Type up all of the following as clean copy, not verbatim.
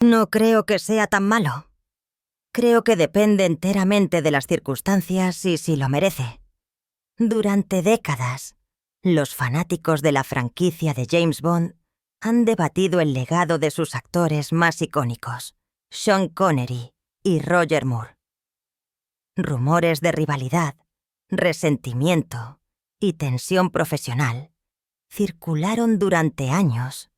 No creo que sea tan malo. Creo que depende enteramente de las circunstancias y si lo merece. Durante décadas, los fanáticos de la franquicia de James Bond han debatido el legado de sus actores más icónicos, Sean Connery y Roger Moore. Rumores de rivalidad, resentimiento y tensión profesional circularon durante años,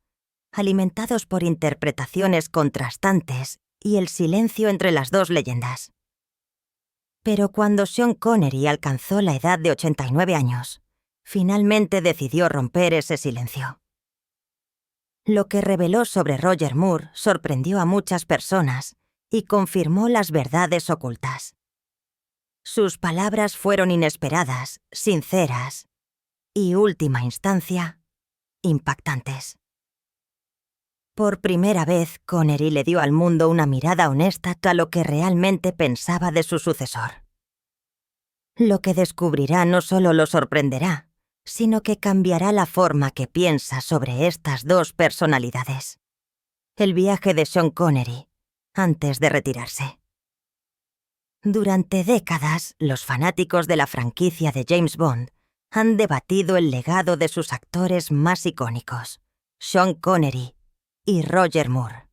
alimentados por interpretaciones contrastantes y el silencio entre las dos leyendas. Pero cuando Sean Connery alcanzó la edad de 89 años, finalmente decidió romper ese silencio. Lo que reveló sobre Roger Moore sorprendió a muchas personas y confirmó las verdades ocultas. Sus palabras fueron inesperadas, sinceras y, última instancia, impactantes. Por primera vez, Connery le dio al mundo una mirada honesta a lo que realmente pensaba de su sucesor. Lo que descubrirá no solo lo sorprenderá, sino que cambiará la forma que piensa sobre estas dos personalidades. El viaje de Sean Connery, antes de retirarse. Durante décadas, los fanáticos de la franquicia de James Bond han debatido el legado de sus actores más icónicos, Sean Connery y Roger Moore.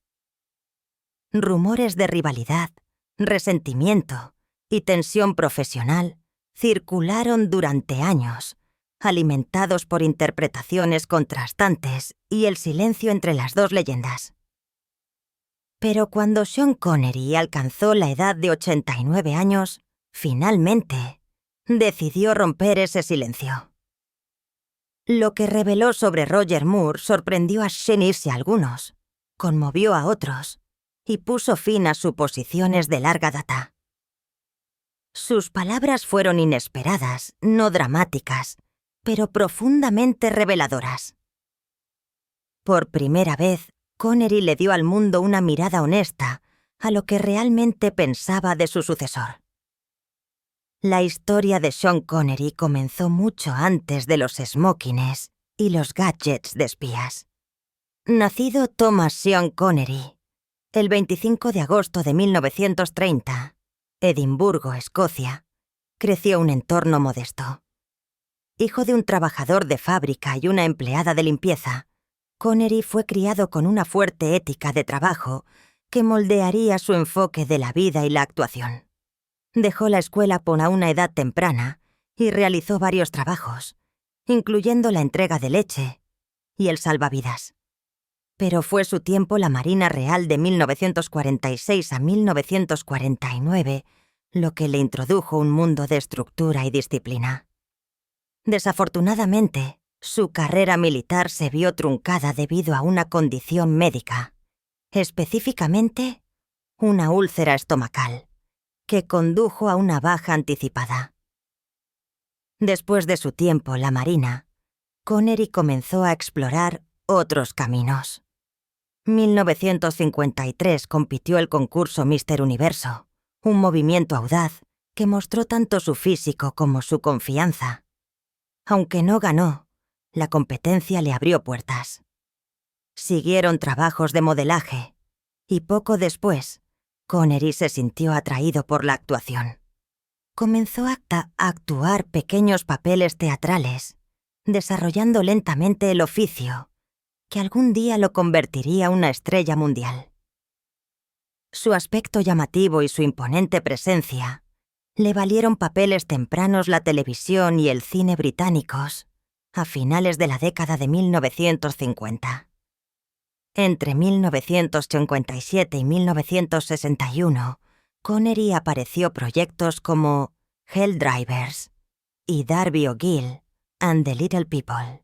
Rumores de rivalidad, resentimiento y tensión profesional circularon durante años, alimentados por interpretaciones contrastantes y el silencio entre las dos leyendas. Pero cuando Sean Connery alcanzó la edad de 89 años, finalmente decidió romper ese silencio. Lo que reveló sobre Roger Moore sorprendió a Shinichi a algunos, conmovió a otros y puso fin a suposiciones de larga data. Sus palabras fueron inesperadas, no dramáticas, pero profundamente reveladoras. Por primera vez, Connery le dio al mundo una mirada honesta a lo que realmente pensaba de su sucesor. La historia de Sean Connery comenzó mucho antes de los smokings y los gadgets de espías. Nacido Thomas Sean Connery, el 25 de agosto de 1930, Edimburgo, Escocia, creció en un entorno modesto. Hijo de un trabajador de fábrica y una empleada de limpieza, Connery fue criado con una fuerte ética de trabajo que moldearía su enfoque de la vida y la actuación. Dejó la escuela por una edad temprana y realizó varios trabajos, incluyendo la entrega de leche y el salvavidas. Pero fue su tiempo la Marina Real de 1946 a 1949 lo que le introdujo un mundo de estructura y disciplina. Desafortunadamente, su carrera militar se vio truncada debido a una condición médica, específicamente una úlcera estomacal, que condujo a una baja anticipada. Después de su tiempo en la Marina, Connery comenzó a explorar otros caminos. 1953 compitió el concurso Mister Universo, un movimiento audaz que mostró tanto su físico como su confianza. Aunque no ganó, la competencia le abrió puertas. Siguieron trabajos de modelaje, y poco después, Connery se sintió atraído por la actuación. Comenzó a actuar pequeños papeles teatrales, desarrollando lentamente el oficio, que algún día lo convertiría en una estrella mundial. Su aspecto llamativo y su imponente presencia le valieron papeles tempranos la televisión y el cine británicos a finales de la década de 1950. Entre 1957 y 1961, Connery apareció proyectos como Helldivers y Darby O'Gill and the Little People,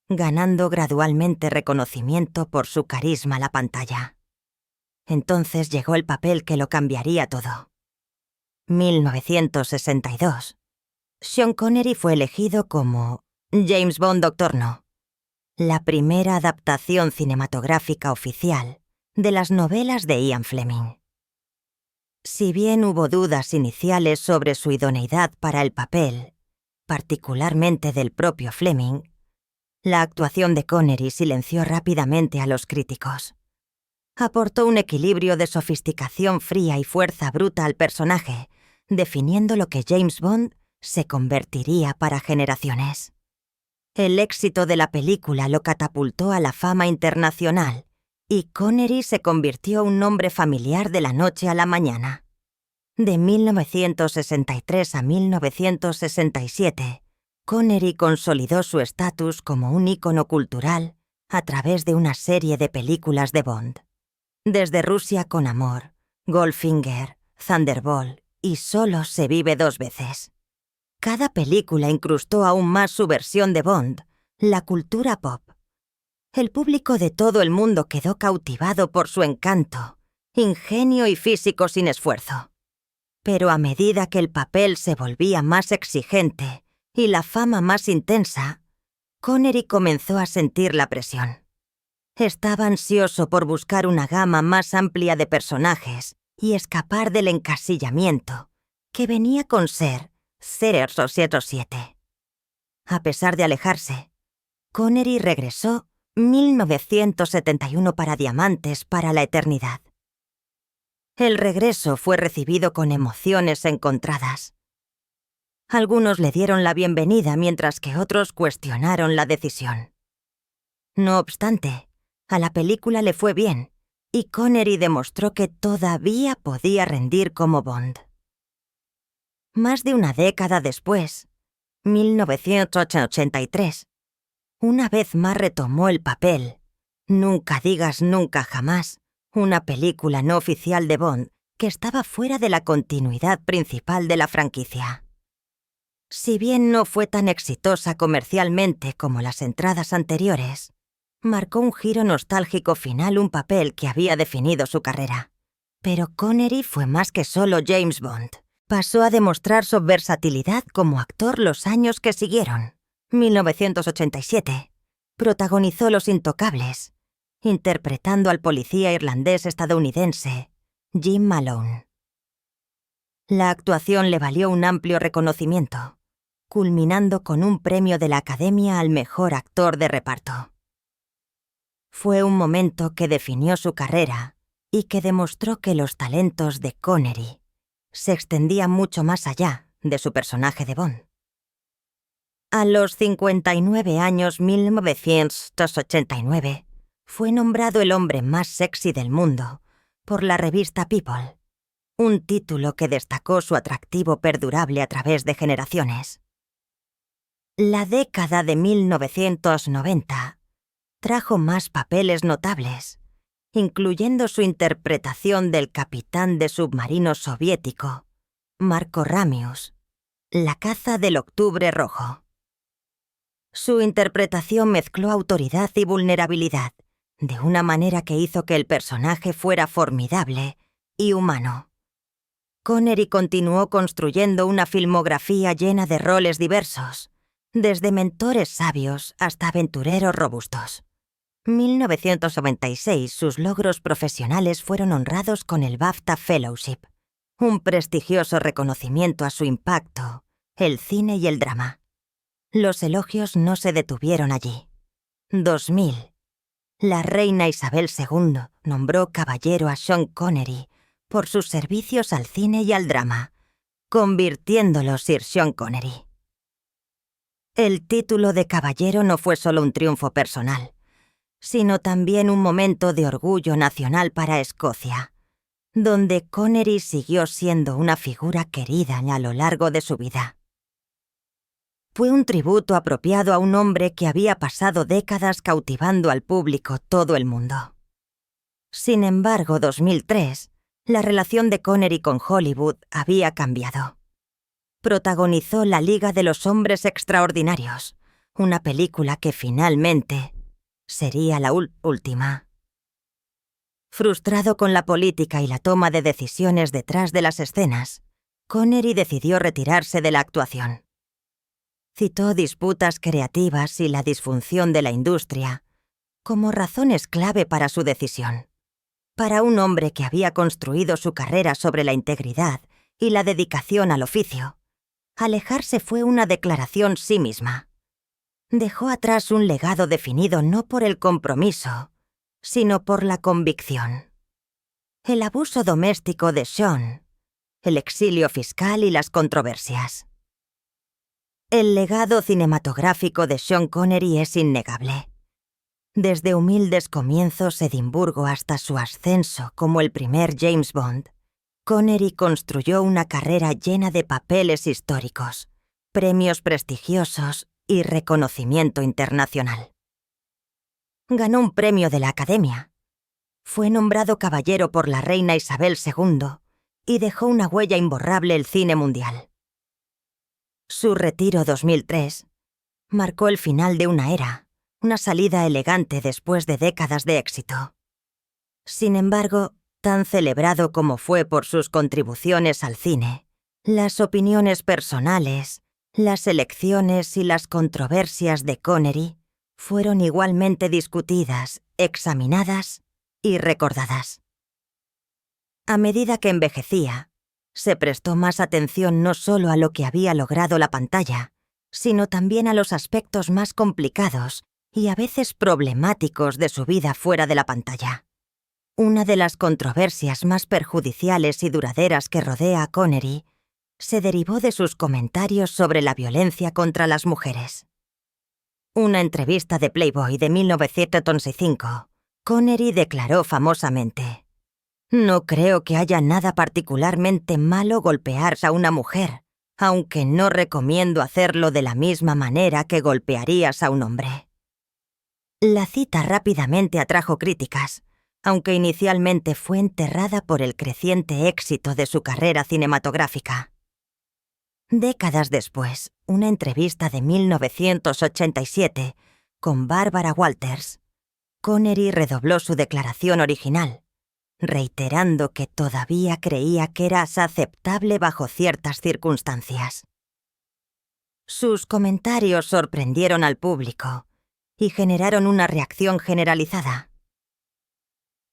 ganando gradualmente reconocimiento por su carisma a la pantalla. Entonces llegó el papel que lo cambiaría todo. 1962. Sean Connery fue elegido como James Bond Dr. No, la primera adaptación cinematográfica oficial de las novelas de Ian Fleming. Si bien hubo dudas iniciales sobre su idoneidad para el papel, particularmente del propio Fleming, la actuación de Connery silenció rápidamente a los críticos. Aportó un equilibrio de sofisticación fría y fuerza bruta al personaje, definiendo lo que James Bond se convertiría para generaciones. El éxito de la película lo catapultó a la fama internacional y Connery se convirtió en un nombre familiar de la noche a la mañana. De 1963 a 1967, Connery consolidó su estatus como un ícono cultural a través de una serie de películas de Bond. Desde Rusia con amor, Goldfinger, Thunderball y Solo se vive dos veces. Cada película incrustó aún más su versión de Bond, la cultura pop. El público de todo el mundo quedó cautivado por su encanto, ingenio y físico sin esfuerzo. Pero a medida que el papel se volvía más exigente y la fama más intensa, Connery comenzó a sentir la presión. Estaba ansioso por buscar una gama más amplia de personajes y escapar del encasillamiento que venía con ser 007. A pesar de alejarse, Connery regresó 1971 para Diamantes para la eternidad. El regreso fue recibido con emociones encontradas. Algunos le dieron la bienvenida mientras que otros cuestionaron la decisión. No obstante, a la película le fue bien y Connery demostró que todavía podía rendir como Bond. Más de una década después, 1983, una vez más retomó el papel Nunca digas nunca jamás, una película no oficial de Bond que estaba fuera de la continuidad principal de la franquicia. Si bien no fue tan exitosa comercialmente como las entradas anteriores, marcó un giro nostálgico final, un papel que había definido su carrera. Pero Connery fue más que solo James Bond. Pasó a demostrar su versatilidad como actor los años que siguieron. 1987. Protagonizó Los Intocables, interpretando al policía irlandés-estadounidense Jim Malone. La actuación le valió un amplio reconocimiento, culminando con un premio de la Academia al mejor actor de reparto. Fue un momento que definió su carrera y que demostró que los talentos de Connery se extendían mucho más allá de su personaje de Bond. A los 59 años, 1989, fue nombrado el hombre más sexy del mundo por la revista People, un título que destacó su atractivo perdurable a través de generaciones. La década de 1990 trajo más papeles notables, incluyendo su interpretación del capitán de submarino soviético, Marco Ramius, La caza del Octubre Rojo. Su interpretación mezcló autoridad y vulnerabilidad, de una manera que hizo que el personaje fuera formidable y humano. Connery continuó construyendo una filmografía llena de roles diversos, desde mentores sabios hasta aventureros robustos. 1996 sus logros profesionales fueron honrados con el BAFTA Fellowship, un prestigioso reconocimiento a su impacto, el cine y el drama. Los elogios no se detuvieron allí. 2000. La reina Isabel II nombró caballero a Sean Connery por sus servicios al cine y al drama, convirtiéndolo Sir Sean Connery. El título de caballero no fue solo un triunfo personal, sino también un momento de orgullo nacional para Escocia, donde Connery siguió siendo una figura querida a lo largo de su vida. Fue un tributo apropiado a un hombre que había pasado décadas cautivando al público todo el mundo. Sin embargo, 2003, la relación de Connery con Hollywood había cambiado. Protagonizó La Liga de los Hombres Extraordinarios, una película que finalmente sería la última. Frustrado con la política y la toma de decisiones detrás de las escenas, Connery decidió retirarse de la actuación. Citó disputas creativas y la disfunción de la industria como razones clave para su decisión. Para un hombre que había construido su carrera sobre la integridad y la dedicación al oficio, alejarse fue una declaración sí misma. Dejó atrás un legado definido no por el compromiso, sino por la convicción. el abuso doméstico de Sean, el exilio fiscal y las controversias. El legado cinematográfico de Sean Connery es innegable. Desde humildes comienzos Edimburgo hasta su ascenso como el primer James Bond, Connery construyó una carrera llena de papeles históricos, premios prestigiosos y reconocimiento internacional. Ganó un premio de la Academia. Fue nombrado caballero por la reina Isabel II y dejó una huella imborrable en el cine mundial. Su retiro 2003 marcó el final de una era, una salida elegante después de décadas de éxito. Sin embargo, tan celebrado como fue por sus contribuciones al cine, las opiniones personales, las elecciones y las controversias de Connery fueron igualmente discutidas, examinadas y recordadas. A medida que envejecía, se prestó más atención no solo a lo que había logrado la pantalla, sino también a los aspectos más complicados y a veces problemáticos de su vida fuera de la pantalla. Una de las controversias más perjudiciales y duraderas que rodea a Connery se derivó de sus comentarios sobre la violencia contra las mujeres. Una entrevista de Playboy de 1985, Connery declaró famosamente: «No creo que haya nada particularmente malo golpear a una mujer, aunque no recomiendo hacerlo de la misma manera que golpearías a un hombre». La cita rápidamente atrajo críticas, aunque inicialmente fue enterrada por el creciente éxito de su carrera cinematográfica. Décadas después, una entrevista de 1987 con Barbara Walters, Connery redobló su declaración original, reiterando que todavía creía que era aceptable bajo ciertas circunstancias. Sus comentarios sorprendieron al público y generaron una reacción generalizada.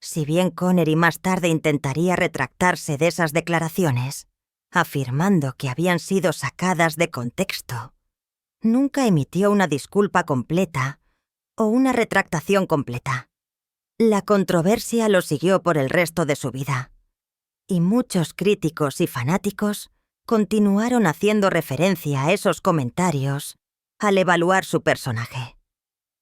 Si bien Connery más tarde intentaría retractarse de esas declaraciones, afirmando que habían sido sacadas de contexto, nunca emitió una disculpa completa o una retractación completa. La controversia lo siguió por el resto de su vida, y muchos críticos y fanáticos continuaron haciendo referencia a esos comentarios al evaluar su personaje.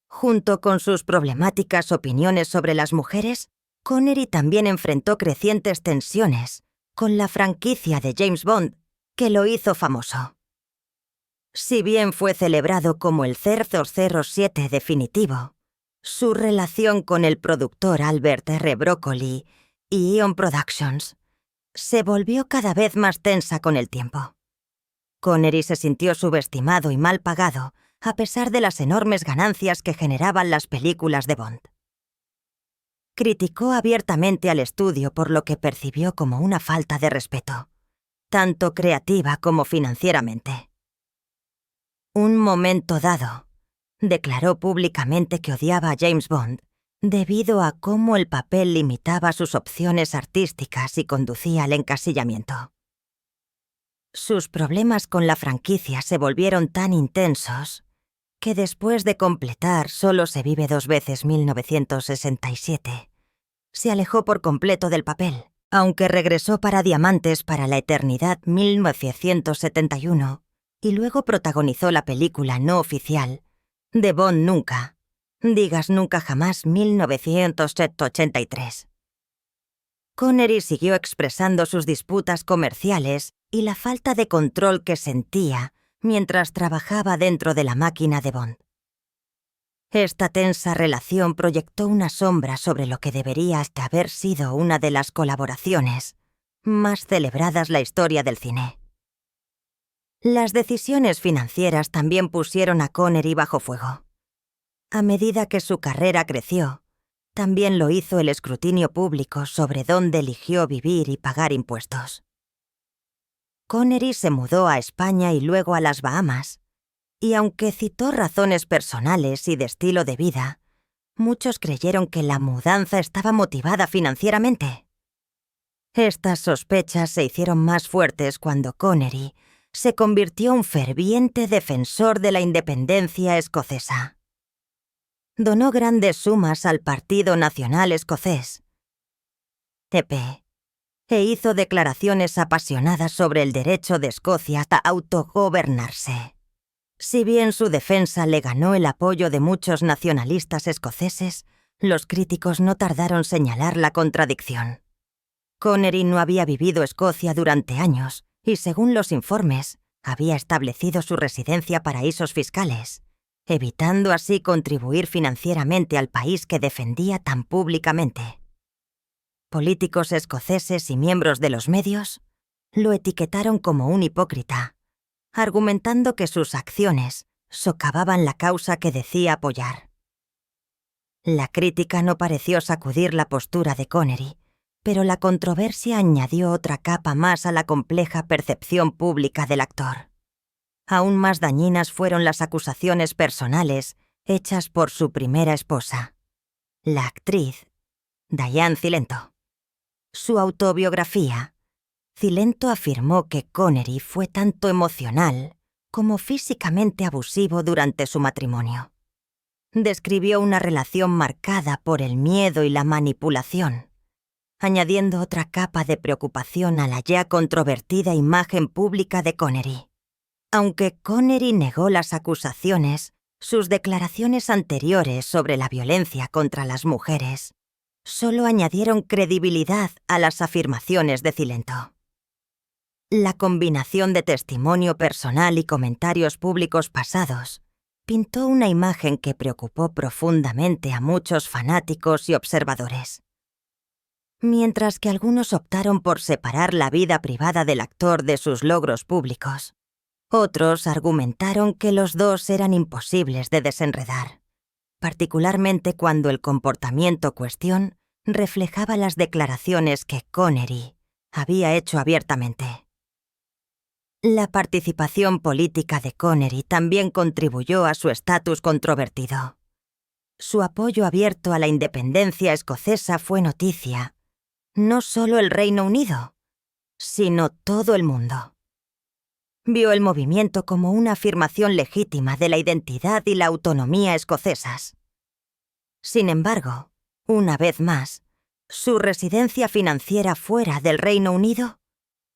Junto con sus problemáticas opiniones sobre las mujeres, Connery también enfrentó crecientes tensiones con la franquicia de James Bond, que lo hizo famoso. Si bien fue celebrado como el 007 definitivo, su relación con el productor Albert R. Broccoli y Eon Productions se volvió cada vez más tensa con el tiempo. Connery se sintió subestimado y mal pagado, a pesar de las enormes ganancias que generaban las películas de Bond. Criticó abiertamente al estudio por lo que percibió como una falta de respeto, tanto creativa como financieramente. Un momento dado, declaró públicamente que odiaba a James Bond debido a cómo el papel limitaba sus opciones artísticas y conducía al encasillamiento. Sus problemas con la franquicia se volvieron tan intensos que después de completar Solo se vive dos veces 1967, se alejó por completo del papel, aunque regresó para Diamantes para la eternidad 1971 y luego protagonizó la película no oficial de Bond Nunca, Digas Nunca Jamás 1983. Connery siguió expresando sus disputas comerciales y la falta de control que sentía mientras trabajaba dentro de la máquina de Bond. Esta tensa relación proyectó una sombra sobre lo que debería hasta haber sido una de las colaboraciones más celebradas en la historia del cine. Las decisiones financieras también pusieron a Connery bajo fuego. A medida que su carrera creció, también lo hizo el escrutinio público sobre dónde eligió vivir y pagar impuestos. Connery se mudó a España y luego a las Bahamas, y aunque citó razones personales y de estilo de vida, muchos creyeron que la mudanza estaba motivada financieramente. Estas sospechas se hicieron más fuertes cuando Connery se convirtió en un ferviente defensor de la independencia escocesa. Donó grandes sumas al Partido Nacional Escocés, EP, e hizo declaraciones apasionadas sobre el derecho de Escocia a autogobernarse. Si bien su defensa le ganó el apoyo de muchos nacionalistas escoceses, los críticos no tardaron en señalar la contradicción. Connery no había vivido Escocia durante años y, según los informes, había establecido su residencia en paraísos fiscales, evitando así contribuir financieramente al país que defendía tan públicamente. Políticos escoceses y miembros de los medios lo etiquetaron como un hipócrita, argumentando que sus acciones socavaban la causa que decía apoyar. La crítica no pareció sacudir la postura de Connery, pero la controversia añadió otra capa más a la compleja percepción pública del actor. Aún más dañinas fueron las acusaciones personales hechas por su primera esposa, la actriz Diane Cilento. Su autobiografía, Cilento afirmó que Connery fue tanto emocional como físicamente abusivo durante su matrimonio. Describió una relación marcada por el miedo y la manipulación, añadiendo otra capa de preocupación a la ya controvertida imagen pública de Connery. Aunque Connery negó las acusaciones, sus declaraciones anteriores sobre la violencia contra las mujeres solo añadieron credibilidad a las afirmaciones de Cilento. La combinación de testimonio personal y comentarios públicos pasados pintó una imagen que preocupó profundamente a muchos fanáticos y observadores. Mientras que algunos optaron por separar la vida privada del actor de sus logros públicos, otros argumentaron que los dos eran imposibles de desenredar, particularmente cuando el comportamiento cuestión reflejaba las declaraciones que Connery había hecho abiertamente. La participación política de Connery también contribuyó a su estatus controvertido. Su apoyo abierto a la independencia escocesa fue noticia, no solo el Reino Unido, sino todo el mundo. Vio el movimiento como una afirmación legítima de la identidad y la autonomía escocesas. Sin embargo, una vez más, su residencia financiera fuera del Reino Unido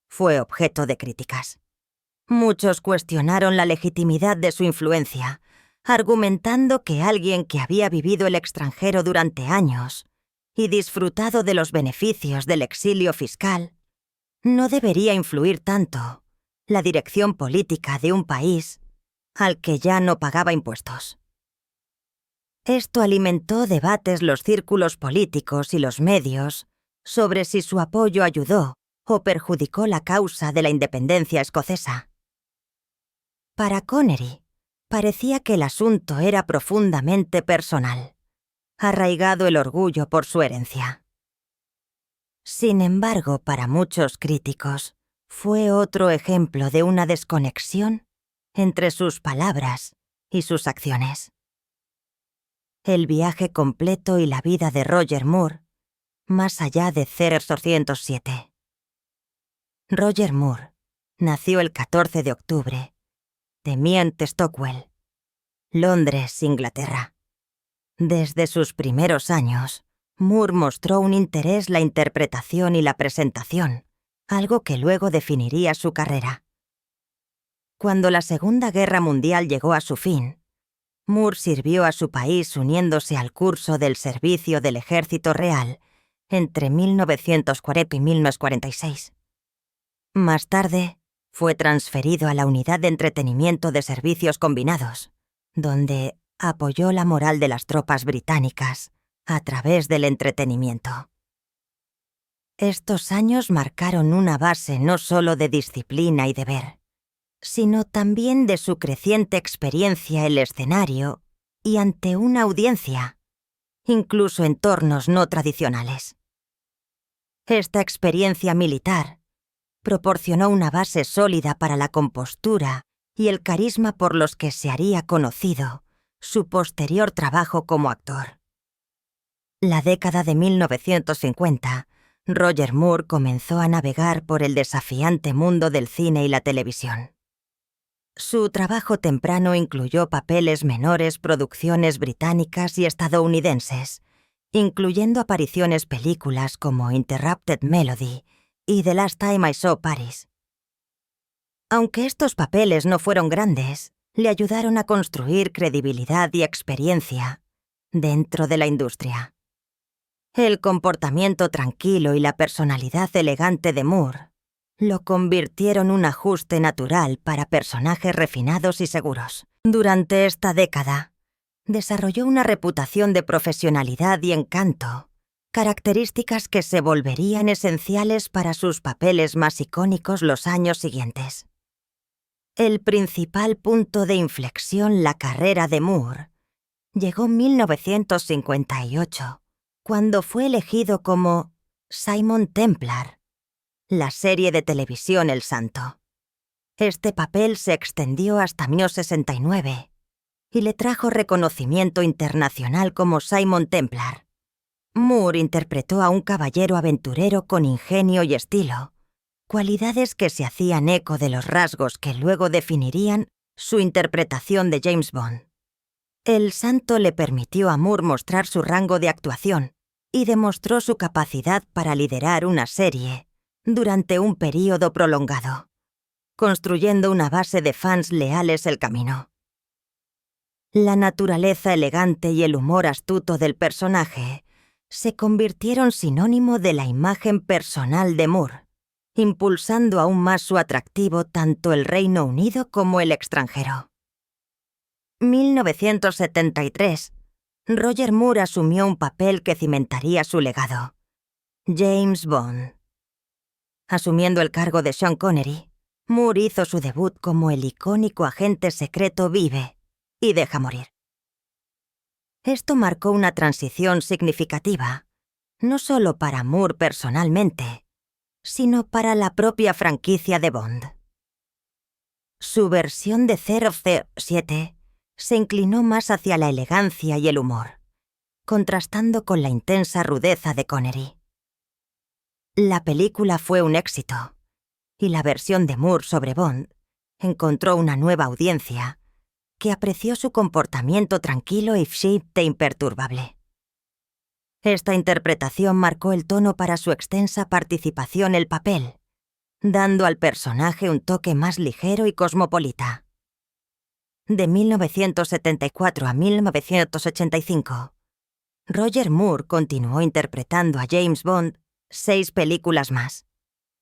fue objeto de críticas. Muchos cuestionaron la legitimidad de su influencia, argumentando que alguien que había vivido el extranjero durante años y disfrutado de los beneficios del exilio fiscal no debería influir tanto la dirección política de un país al que ya no pagaba impuestos. Esto alimentó debates en los círculos políticos y los medios sobre si su apoyo ayudó o perjudicó la causa de la independencia escocesa. Para Connery, parecía que el asunto era profundamente personal, arraigado el orgullo por su herencia. Sin embargo, para muchos críticos, fue otro ejemplo de una desconexión entre sus palabras y sus acciones. El viaje completo y la vida de Roger Moore, más allá de 007. Roger Moore nació el 14 de octubre, de Mient Stockwell, Londres, Inglaterra. Desde sus primeros años, Moore mostró un interés en la interpretación y la presentación, algo que luego definiría su carrera. Cuando la Segunda Guerra Mundial llegó a su fin, Moore sirvió a su país uniéndose al curso del servicio del Ejército Real entre 1940 y 1946. Más tarde, fue transferido a la Unidad de Entretenimiento de Servicios Combinados, donde apoyó la moral de las tropas británicas a través del entretenimiento. Estos años marcaron una base no solo de disciplina y deber, sino también de su creciente experiencia en el escenario y ante una audiencia, incluso entornos no tradicionales. Esta experiencia militar proporcionó una base sólida para la compostura y el carisma por los que se haría conocido su posterior trabajo como actor. La década de 1950, Roger Moore comenzó a navegar por el desafiante mundo del cine y la televisión. Su trabajo temprano incluyó papeles menores, producciones británicas y estadounidenses, incluyendo apariciones en películas como Interrupted Melody y The Last Time I Saw Paris. Aunque estos papeles no fueron grandes, le ayudaron a construir credibilidad y experiencia dentro de la industria. El comportamiento tranquilo y la personalidad elegante de Moore lo convirtieron en un ajuste natural para personajes refinados y seguros. Durante esta década, desarrolló una reputación de profesionalidad y encanto, características que se volverían esenciales para sus papeles más icónicos los años siguientes. El principal punto de inflexión en la carrera de Moore llegó en 1958, cuando fue elegido como Simon Templar, la serie de televisión El Santo. Este papel se extendió hasta 1969 y le trajo reconocimiento internacional como Simon Templar. Moore interpretó a un caballero aventurero con ingenio y estilo, cualidades que se hacían eco de los rasgos que luego definirían su interpretación de James Bond. El Santo le permitió a Moore mostrar su rango de actuación y demostró su capacidad para liderar una serie durante un período prolongado, construyendo una base de fans leales el camino. La naturaleza elegante y el humor astuto del personaje se convirtieron sinónimo de la imagen personal de Moore, impulsando aún más su atractivo tanto el Reino Unido como el extranjero. 1973, Roger Moore asumió un papel que cimentaría su legado: James Bond. Asumiendo el cargo de Sean Connery, Moore hizo su debut como el icónico agente secreto Vive y deja morir. Esto marcó una transición significativa, no solo para Moore personalmente, sino para la propia franquicia de Bond. Su versión de 007 se inclinó más hacia la elegancia y el humor, contrastando con la intensa rudeza de Connery. La película fue un éxito, y la versión de Moore sobre Bond encontró una nueva audiencia que apreció su comportamiento tranquilo y e imperturbable. Esta interpretación marcó el tono para su extensa participación en el papel, dando al personaje un toque más ligero y cosmopolita. De 1974 a 1985, Roger Moore continuó interpretando a James Bond 6 películas más.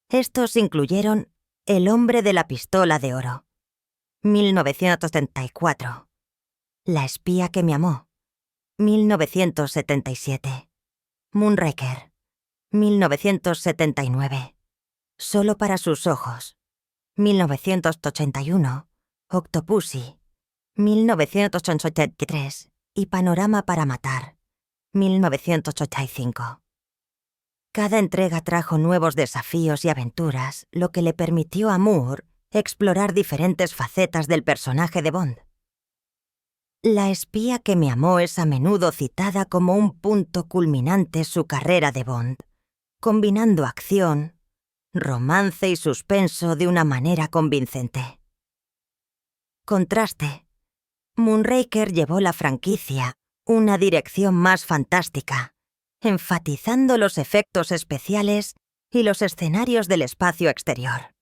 Estos incluyeron El hombre de la pistola de oro, 1974, La espía que me amó, 1977, Moonraker, 1979, Solo para sus ojos, 1981, Octopussy, 1983 y Panorama para matar, 1985. Cada entrega trajo nuevos desafíos y aventuras, lo que le permitió a Moore explorar diferentes facetas del personaje de Bond. La espía que me amó es a menudo citada como un punto culminante en su carrera de Bond, combinando acción, romance y suspenso de una manera convincente. Contraste: Moonraker llevó la franquicia una dirección más fantástica, enfatizando los efectos especiales y los escenarios del espacio exterior.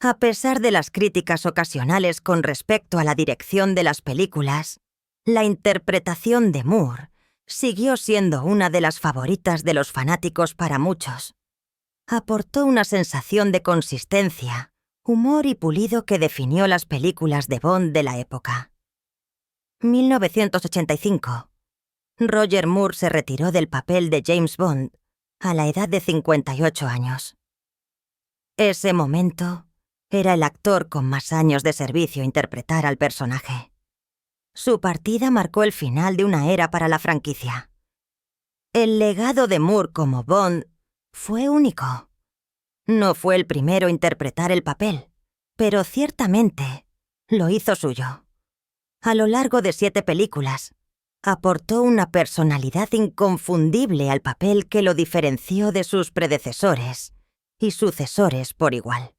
A pesar de las críticas ocasionales con respecto a la dirección de las películas, la interpretación de Moore siguió siendo una de las favoritas de los fanáticos para muchos. Aportó una sensación de consistencia, humor y pulido que definió las películas de Bond de la época. 1985. Roger Moore se retiró del papel de James Bond a la edad de 58 años. Ese momento era el actor con más años de servicio a interpretar al personaje. Su partida marcó el final de una era para la franquicia. El legado de Moore como Bond fue único. No fue el primero a interpretar el papel, pero ciertamente lo hizo suyo. A lo largo de 7 películas, aportó una personalidad inconfundible al papel que lo diferenció de sus predecesores y sucesores por igual.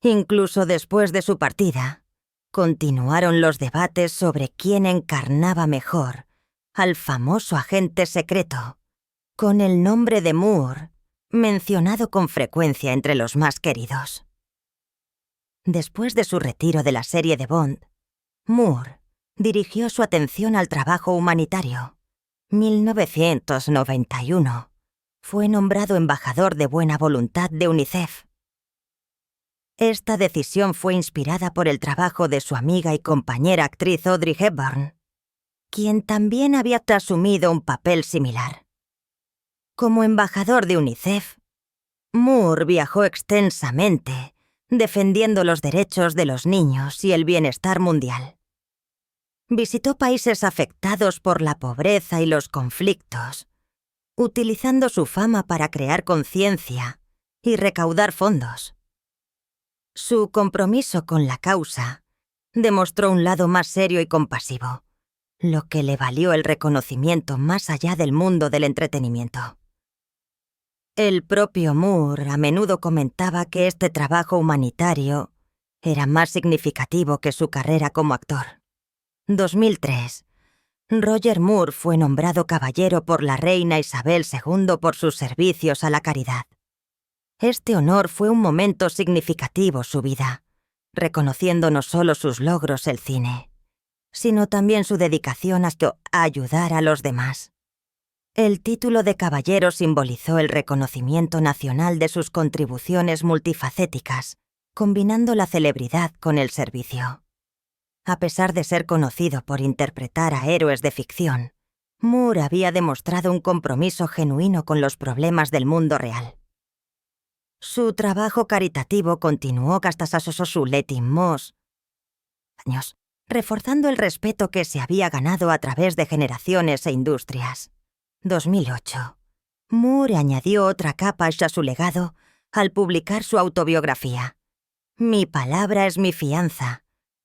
Incluso después de su partida, continuaron los debates sobre quién encarnaba mejor al famoso agente secreto, con el nombre de Moore mencionado con frecuencia entre los más queridos. Después de su retiro de la serie de Bond, Moore dirigió su atención al trabajo humanitario. 1991 fue nombrado embajador de buena voluntad de UNICEF. Esta decisión fue inspirada por el trabajo de su amiga y compañera actriz Audrey Hepburn, quien también había asumido un papel similar. Como embajador de UNICEF, Moore viajó extensamente, defendiendo los derechos de los niños y el bienestar mundial. Visitó países afectados por la pobreza y los conflictos, utilizando su fama para crear conciencia y recaudar fondos. Su compromiso con la causa demostró un lado más serio y compasivo, lo que le valió el reconocimiento más allá del mundo del entretenimiento. El propio Moore a menudo comentaba que este trabajo humanitario era más significativo que su carrera como actor. 2003. Roger Moore fue nombrado caballero por la reina Isabel II por sus servicios a la caridad. Este honor fue un momento significativo en su vida, reconociendo no solo sus logros en el cine, sino también su dedicación a ayudar a los demás. El título de caballero simbolizó el reconocimiento nacional de sus contribuciones multifacéticas, combinando la celebridad con el servicio. A pesar de ser conocido por interpretar a héroes de ficción, Moore había demostrado un compromiso genuino con los problemas del mundo real. Su trabajo caritativo continuó hasta sus últimos años, reforzando el respeto que se había ganado a través de generaciones e industrias. 2008. Moore añadió otra capa a su legado al publicar su autobiografía, Mi palabra es mi fianza,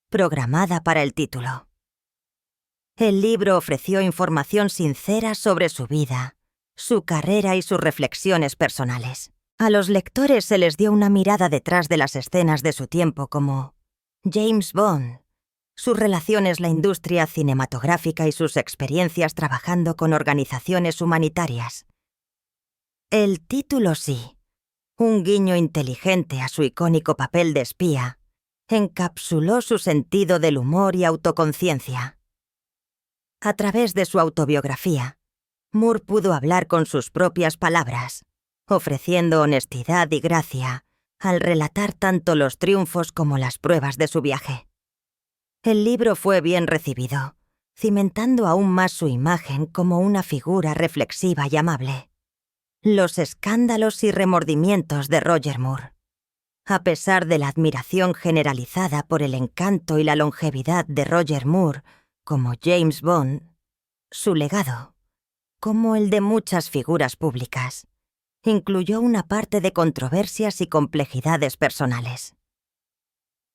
programada para el título. El libro ofreció información sincera sobre su vida, su carrera y sus reflexiones personales. A los lectores se les dio una mirada detrás de las escenas de su tiempo como James Bond, sus relaciones, la industria cinematográfica y sus experiencias trabajando con organizaciones humanitarias. El título sí, un guiño inteligente a su icónico papel de espía, encapsuló su sentido del humor y autoconciencia. A través de su autobiografía, Moore pudo hablar con sus propias palabras, ofreciendo honestidad y gracia al relatar tanto los triunfos como las pruebas de su viaje. El libro fue bien recibido, cimentando aún más su imagen como una figura reflexiva y amable. Los escándalos y remordimientos de Roger Moore. A pesar de la admiración generalizada por el encanto y la longevidad de Roger Moore como James Bond, su legado, como el de muchas figuras públicas, incluyó una parte de controversias y complejidades personales.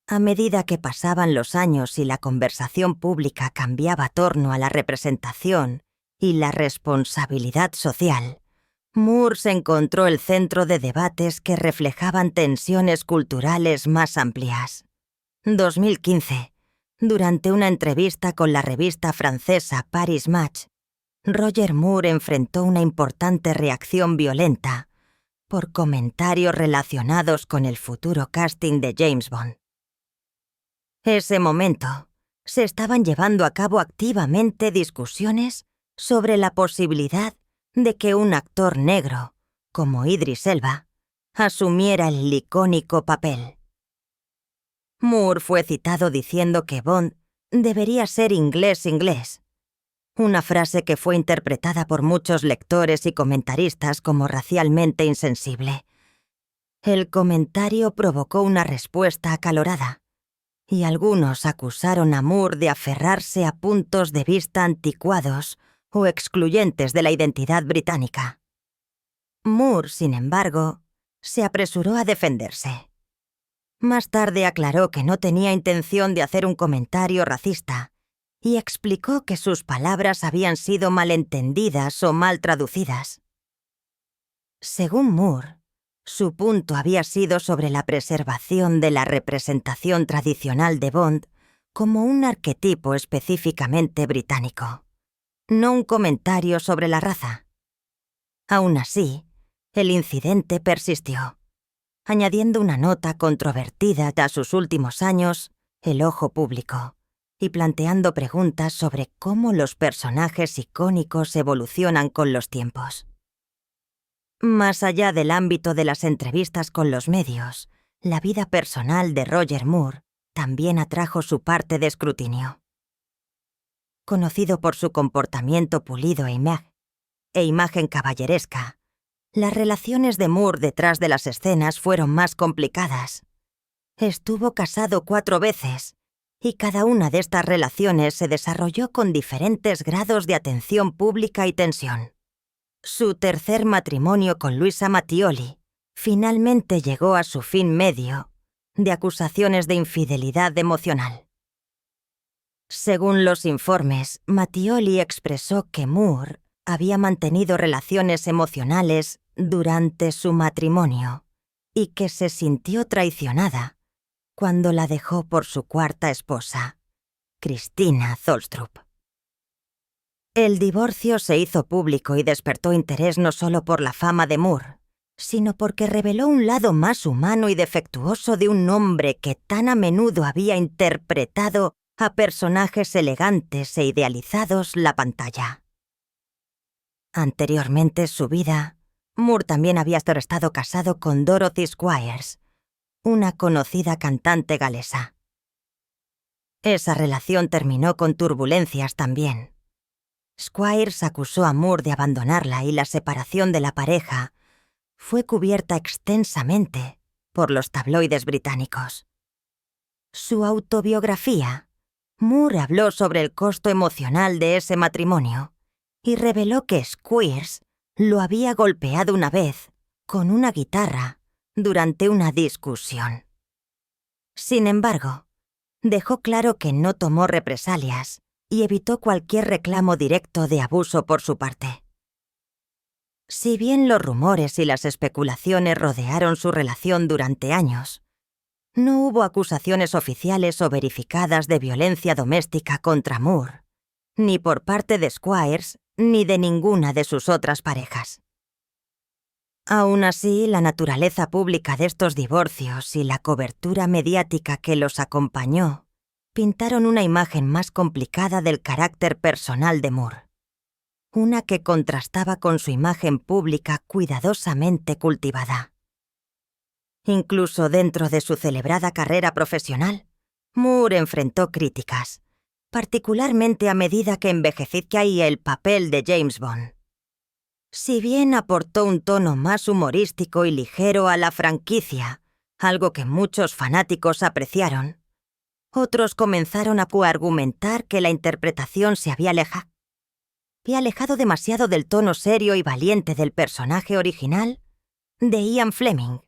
A medida que pasaban los años y la conversación pública cambiaba a torno a la representación y la responsabilidad social, Moore se encontró el centro de debates que reflejaban tensiones culturales más amplias. 2015, durante una entrevista con la revista francesa Paris Match, Roger Moore enfrentó una importante reacción violenta por comentarios relacionados con el futuro casting de James Bond. Ese momento, se estaban llevando a cabo activamente discusiones sobre la posibilidad de que un actor negro, como Idris Elba, asumiera el icónico papel. Moore fue citado diciendo que Bond debería ser inglés, una frase que fue interpretada por muchos lectores y comentaristas como racialmente insensible. El comentario provocó una respuesta acalorada, y algunos acusaron a Moore de aferrarse a puntos de vista anticuados o excluyentes de la identidad británica. Moore, sin embargo, se apresuró a defenderse. Más tarde aclaró que no tenía intención de hacer un comentario racista y explicó que sus palabras habían sido malentendidas o mal traducidas. Según Moore, su punto había sido sobre la preservación de la representación tradicional de Bond como un arquetipo específicamente británico, no un comentario sobre la raza. Aún así, el incidente persistió, añadiendo una nota controvertida a sus últimos años, el ojo público, y planteando preguntas sobre cómo los personajes icónicos evolucionan con los tiempos. Más allá del ámbito de las entrevistas con los medios, la vida personal de Roger Moore también atrajo su parte de escrutinio. Conocido por su comportamiento pulido e imagen caballeresca, las relaciones de Moore detrás de las escenas fueron más complicadas. Estuvo casado 4 veces, y cada una de estas relaciones se desarrolló con diferentes grados de atención pública y tensión. Su tercer matrimonio con Luisa Mattioli finalmente llegó a su fin medio, de acusaciones de infidelidad emocional. Según los informes, Mattioli expresó que Moore había mantenido relaciones emocionales durante su matrimonio y que se sintió traicionada cuando la dejó por su cuarta esposa, Christina Zolstrup. El divorcio se hizo público y despertó interés no solo por la fama de Moore, sino porque reveló un lado más humano y defectuoso de un hombre que tan a menudo había interpretado a personajes elegantes e idealizados la pantalla. Anteriormente en su vida, Moore también había estado casado con Dorothy Squires, una conocida cantante galesa. Esa relación terminó con turbulencias también. Squires acusó a Moore de abandonarla y la separación de la pareja fue cubierta extensamente por los tabloides británicos. Su autobiografía, Moore habló sobre el costo emocional de ese matrimonio y reveló que Squires lo había golpeado una vez con una guitarra durante una discusión. Sin embargo, dejó claro que no tomó represalias y evitó cualquier reclamo directo de abuso por su parte. Si bien los rumores y las especulaciones rodearon su relación durante años, no hubo acusaciones oficiales o verificadas de violencia doméstica contra Moore, ni por parte de Squires ni de ninguna de sus otras parejas. Aún así, la naturaleza pública de estos divorcios y la cobertura mediática que los acompañó pintaron una imagen más complicada del carácter personal de Moore, una que contrastaba con su imagen pública cuidadosamente cultivada. Incluso dentro de su celebrada carrera profesional, Moore enfrentó críticas, particularmente a medida que envejecía el papel de James Bond. Si bien aportó un tono más humorístico y ligero a la franquicia, algo que muchos fanáticos apreciaron, otros comenzaron a argumentar que la interpretación se había alejado demasiado del tono serio y valiente del personaje original de Ian Fleming.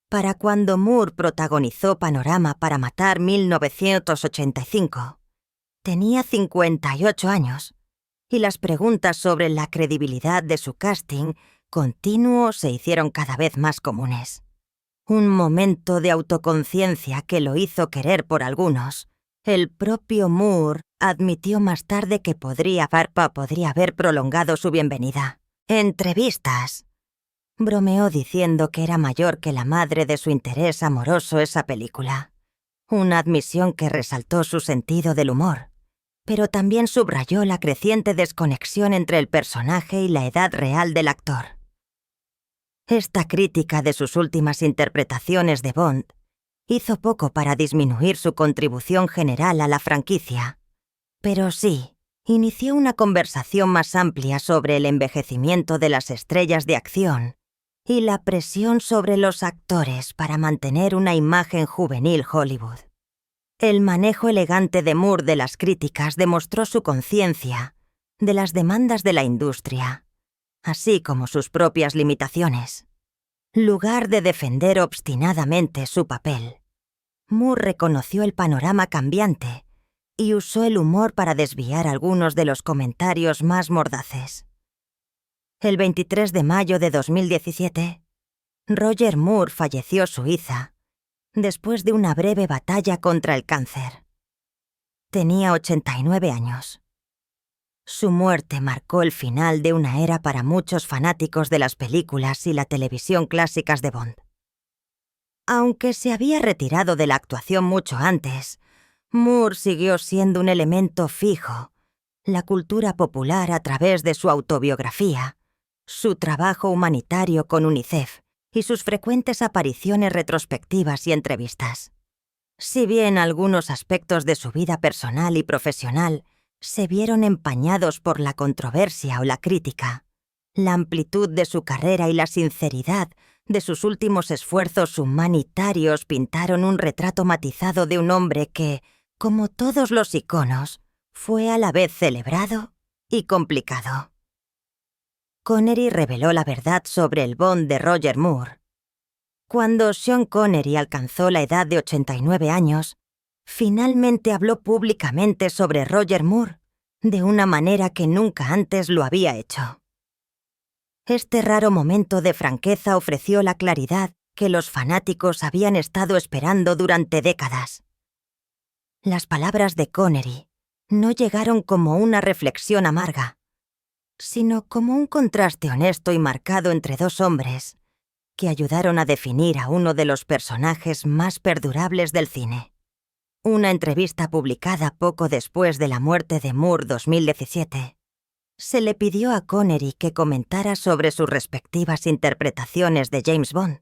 Para cuando Moore protagonizó Panorama para matar 1985, tenía 58 años, y las preguntas sobre la credibilidad de su casting continuo se hicieron cada vez más comunes. Un momento de autoconciencia que lo hizo querer por algunos. El propio Moore admitió más tarde que podría haber prolongado su bienvenida. Entrevistas. Bromeó diciendo que era mayor que la madre de su interés amoroso esa película. Una admisión que resaltó su sentido del humor, pero también subrayó la creciente desconexión entre el personaje y la edad real del actor. Esta crítica de sus últimas interpretaciones de Bond hizo poco para disminuir su contribución general a la franquicia, pero sí inició una conversación más amplia sobre el envejecimiento de las estrellas de acción y la presión sobre los actores para mantener una imagen juvenil Hollywood. El manejo elegante de Moore de las críticas demostró su conciencia de las demandas de la industria, así como sus propias limitaciones. Lugar de defender obstinadamente su papel, Moore reconoció el panorama cambiante y usó el humor para desviar algunos de los comentarios más mordaces. El 23 de mayo de 2017, Roger Moore falleció en Suiza después de una breve batalla contra el cáncer. Tenía 89 años. Su muerte marcó el final de una era para muchos fanáticos de las películas y la televisión clásicas de Bond. Aunque se había retirado de la actuación mucho antes, Moore siguió siendo un elemento fijo. La cultura popular a través de su autobiografía, su trabajo humanitario con UNICEF y sus frecuentes apariciones retrospectivas y entrevistas. Si bien algunos aspectos de su vida personal y profesional se vieron empañados por la controversia o la crítica, la amplitud de su carrera y la sinceridad de sus últimos esfuerzos humanitarios pintaron un retrato matizado de un hombre que, como todos los iconos, fue a la vez celebrado y complicado. Connery reveló la verdad sobre el Bond de Roger Moore. Cuando Sean Connery alcanzó la edad de 89 años, finalmente habló públicamente sobre Roger Moore, de una manera que nunca antes lo había hecho. Este raro momento de franqueza ofreció la claridad que los fanáticos habían estado esperando durante décadas. Las palabras de Connery no llegaron como una reflexión amarga, sino como un contraste honesto y marcado entre dos hombres que ayudaron a definir a uno de los personajes más perdurables del cine. Una entrevista publicada poco después de la muerte de Moore 2017, se le pidió a Connery que comentara sobre sus respectivas interpretaciones de James Bond.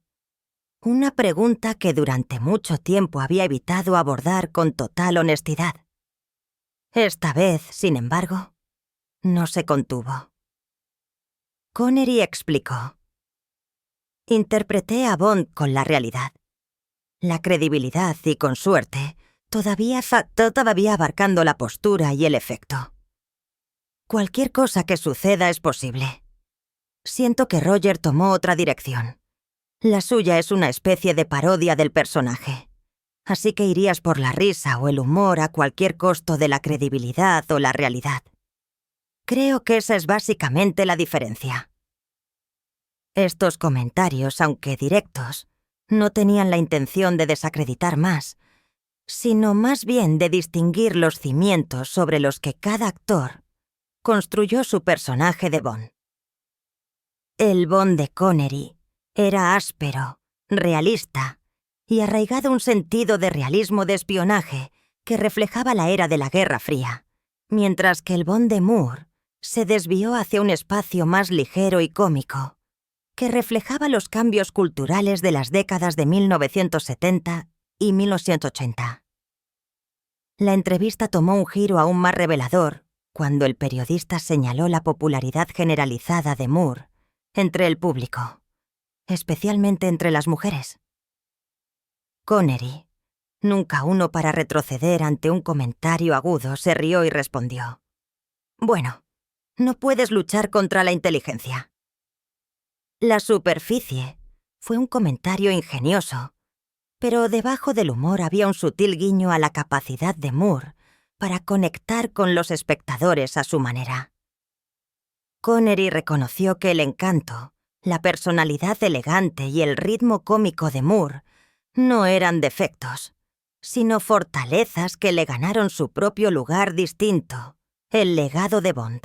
Una pregunta que durante mucho tiempo había evitado abordar con total honestidad. Esta vez, sin embargo, no se contuvo. Connery explicó: interpreté a Bond con la realidad, la credibilidad y, con suerte, todavía abarcando la postura y el efecto. Cualquier cosa que suceda es posible. Siento que Roger tomó otra dirección. La suya es una especie de parodia del personaje. Así que irías por la risa o el humor a cualquier costo de la credibilidad o la realidad. Creo que esa es básicamente la diferencia. Estos comentarios, aunque directos, no tenían la intención de desacreditar más, sino más bien de distinguir los cimientos sobre los que cada actor construyó su personaje de Bond. El Bond de Connery era áspero, realista y arraigado un sentido de realismo de espionaje que reflejaba la era de la Guerra Fría, mientras que el Bond de Moore se desvió hacia un espacio más ligero y cómico, que reflejaba los cambios culturales de las décadas de 1970 y 1980. La entrevista tomó un giro aún más revelador cuando el periodista señaló la popularidad generalizada de Moore entre el público, especialmente entre las mujeres. Connery, nunca uno para retroceder ante un comentario agudo, se rió y respondió: bueno, no puedes luchar contra la inteligencia. La superficie fue un comentario ingenioso, pero debajo del humor había un sutil guiño a la capacidad de Moore para conectar con los espectadores a su manera. Connery reconoció que el encanto, la personalidad elegante y el ritmo cómico de Moore no eran defectos, sino fortalezas que le ganaron su propio lugar distinto, el legado de Bond.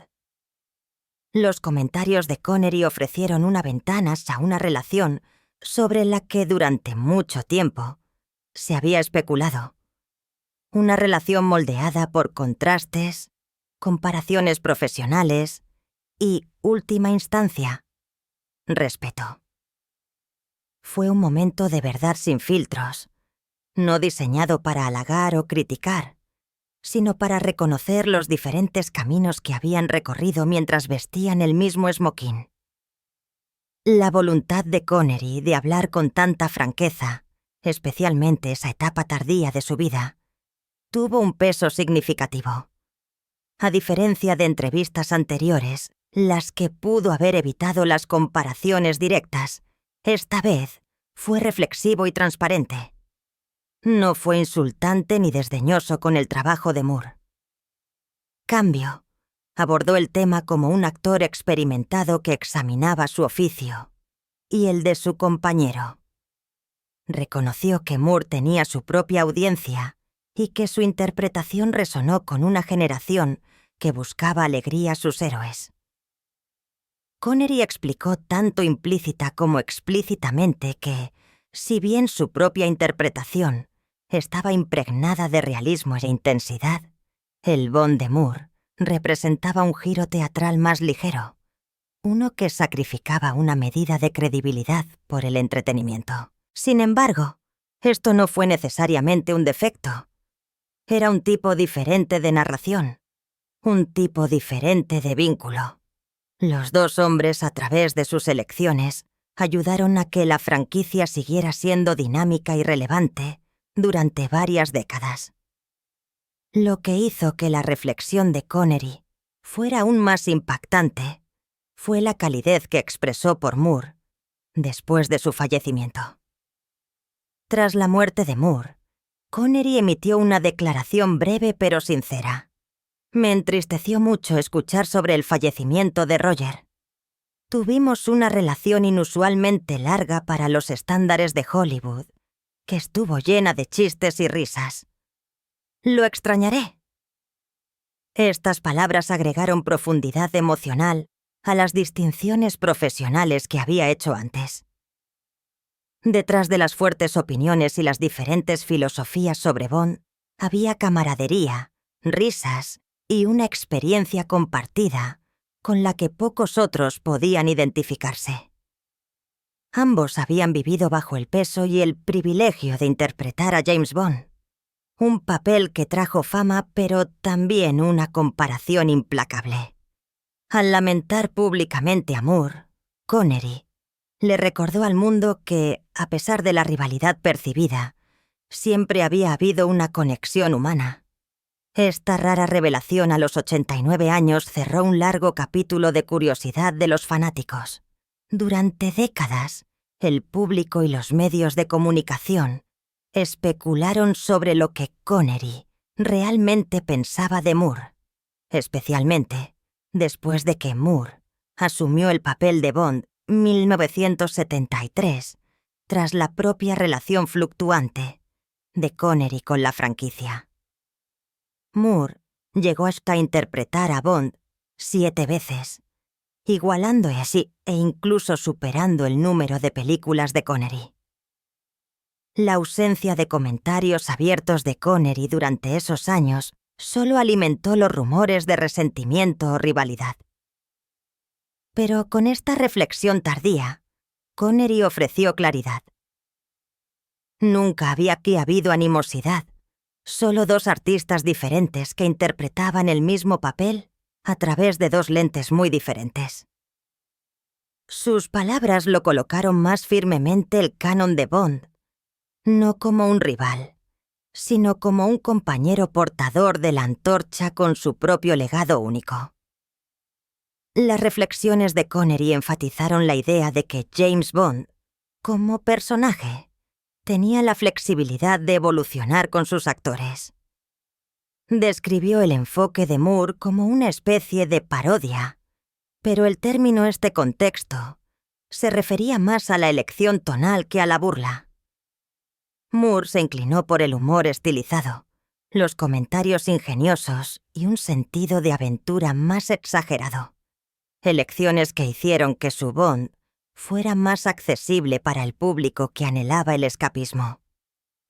Los comentarios de Connery ofrecieron una ventana a una relación sobre la que durante mucho tiempo se había especulado. Una relación moldeada por contrastes, comparaciones profesionales y, última instancia, respeto. Fue un momento de verdad sin filtros, no diseñado para halagar o criticar, sino para reconocer los diferentes caminos que habían recorrido mientras vestían el mismo esmoquín. La voluntad de Connery de hablar con tanta franqueza, especialmente esa etapa tardía de su vida, tuvo un peso significativo. A diferencia de entrevistas anteriores, las que pudo haber evitado las comparaciones directas, esta vez fue reflexivo y transparente. No fue insultante ni desdeñoso con el trabajo de Moore. Cambio, abordó el tema como un actor experimentado que examinaba su oficio y el de su compañero. Reconoció que Moore tenía su propia audiencia y que su interpretación resonó con una generación que buscaba alegría a sus héroes. Connery explicó tanto implícita como explícitamente que, si bien su propia interpretación estaba impregnada de realismo e intensidad, el Bond de Moore representaba un giro teatral más ligero, uno que sacrificaba una medida de credibilidad por el entretenimiento. Sin embargo, esto no fue necesariamente un defecto. Era un tipo diferente de narración, un tipo diferente de vínculo. Los dos hombres, a través de sus elecciones, ayudaron a que la franquicia siguiera siendo dinámica y relevante durante varias décadas. Lo que hizo que la reflexión de Connery fuera aún más impactante fue la calidez que expresó por Moore después de su fallecimiento. Tras la muerte de Moore, Connery emitió una declaración breve pero sincera. Me entristeció mucho escuchar sobre el fallecimiento de Roger. Tuvimos una relación inusualmente larga para los estándares de Hollywood, que estuvo llena de chistes y risas. Lo extrañaré. Estas palabras agregaron profundidad emocional a las distinciones profesionales que había hecho antes. Detrás de las fuertes opiniones y las diferentes filosofías sobre Bond, había camaradería, risas y una experiencia compartida con la que pocos otros podían identificarse. Ambos habían vivido bajo el peso y el privilegio de interpretar a James Bond, un papel que trajo fama pero también una comparación implacable. Al lamentar públicamente a Moore, Connery le recordó al mundo que, a pesar de la rivalidad percibida, siempre había habido una conexión humana. Esta rara revelación a los 89 años cerró un largo capítulo de curiosidad de los fanáticos. Durante décadas, el público y los medios de comunicación especularon sobre lo que Connery realmente pensaba de Moore, especialmente después de que Moore asumió el papel de Bond 1973, tras la propia relación fluctuante de Connery con la franquicia. Moore llegó hasta interpretar a Bond 7 veces, igualando así e incluso superando el número de películas de Connery. La ausencia de comentarios abiertos de Connery durante esos años solo alimentó los rumores de resentimiento o rivalidad. Pero con esta reflexión tardía, Connery ofreció claridad. Nunca había aquí habido animosidad, solo dos artistas diferentes que interpretaban el mismo papel a través de dos lentes muy diferentes. Sus palabras lo colocaron más firmemente el canon de Bond, no como un rival, sino como un compañero portador de la antorcha con su propio legado único. Las reflexiones de Connery enfatizaron la idea de que James Bond, como personaje, tenía la flexibilidad de evolucionar con sus actores. Describió el enfoque de Moore como una especie de parodia, pero el término este contexto se refería más a la elección tonal que a la burla. Moore se inclinó por el humor estilizado, los comentarios ingeniosos y un sentido de aventura más exagerado. Elecciones que hicieron que su Bond fuera más accesible para el público que anhelaba el escapismo.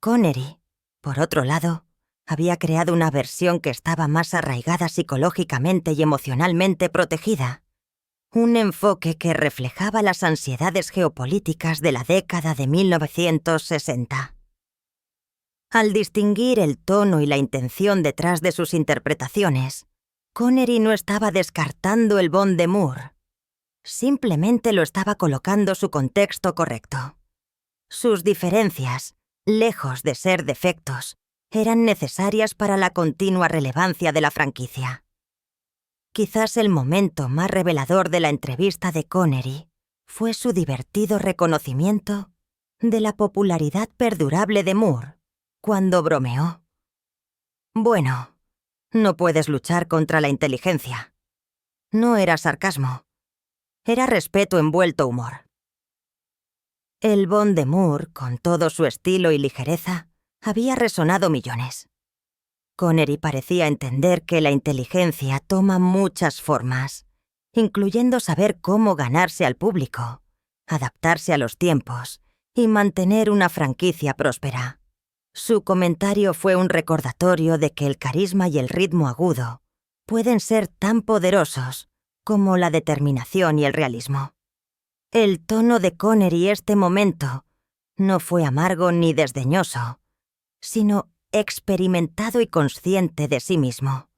Connery, por otro lado, había creado una versión que estaba más arraigada psicológicamente y emocionalmente protegida. Un enfoque que reflejaba las ansiedades geopolíticas de la década de 1960. Al distinguir el tono y la intención detrás de sus interpretaciones, Connery no estaba descartando el Bond de Moore. Simplemente lo estaba colocando su contexto correcto. Sus diferencias, lejos de ser defectos, eran necesarias para la continua relevancia de la franquicia. Quizás el momento más revelador de la entrevista de Connery fue su divertido reconocimiento de la popularidad perdurable de Moore, cuando bromeó. Bueno, no puedes luchar contra la inteligencia. No era sarcasmo. Era respeto envuelto humor. El Bond de Moore, con todo su estilo y ligereza, había resonado millones. Connery parecía entender que la inteligencia toma muchas formas, incluyendo saber cómo ganarse al público, adaptarse a los tiempos y mantener una franquicia próspera. Su comentario fue un recordatorio de que el carisma y el ritmo agudo pueden ser tan poderosos como la determinación y el realismo. El tono de Connery este momento no fue amargo ni desdeñoso, sino experimentado y consciente de sí mismo,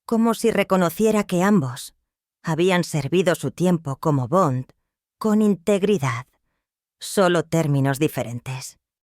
como si reconociera que ambos habían servido su tiempo como Bond con integridad, solo términos diferentes.